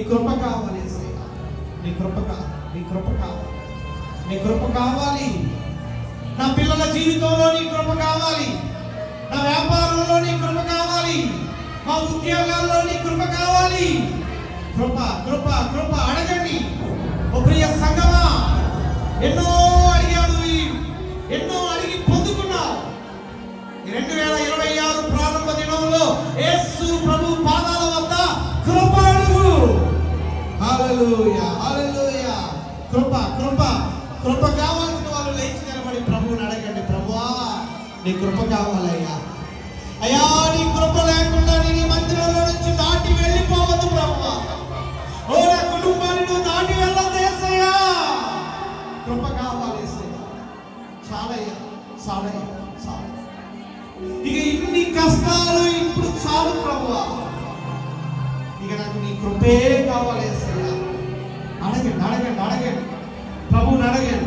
కృప కావాలి యేసయ్యా, నీ కృప కావాలి, నీ కృప కావాలి, నీ కృప కావాలి. నా పిల్లల జీవితంలో నీ కృప కావాలి, నా వ్యాపారంలో నీ కృప కావాలి, మా ఉద్యోగాల్లో నీ కృప కావాలి. కృప కృప కృప అడగండి. ఓ ప్రియ సంగమా, ఎన్నో అడిగాడు, ఎన్నో అడిగి పొందుకున్నావు. 2026 ప్రారంభ దినంలో యేసు ప్రభు పాదాల వద్ద కృప అడుగు. హల్లెలూయా, హల్లెలూయా. కృప కృప కృప కావాల్సిన వాళ్ళు లేచి నిలబడి ప్రభువుని అడగండి. ప్రభువా, నీ కృప కావాలయ్యా. అయ్యా, నీ కృప లేకుండా నీ మందిరంలో నుంచి దాటి వెళ్ళిపోవద్దు ప్రభువా. ఓ నా కుటుంబాన్ని నువ్వు దాటి వెళ్ళొద్దు యేసయ్యా. కృప కావాలి యేసయ్యా. చాలయ్యా, చాలయ్యా, చాలు. ఇక ఇన్ని కష్టాలు ఇప్పుడు చాలు ప్రభువా. ఇక నాకు నీ కృపే కావాలి యేసయ్యా. అడగండి, అడగండి, అడగండి, ప్రభువుని అడగండి.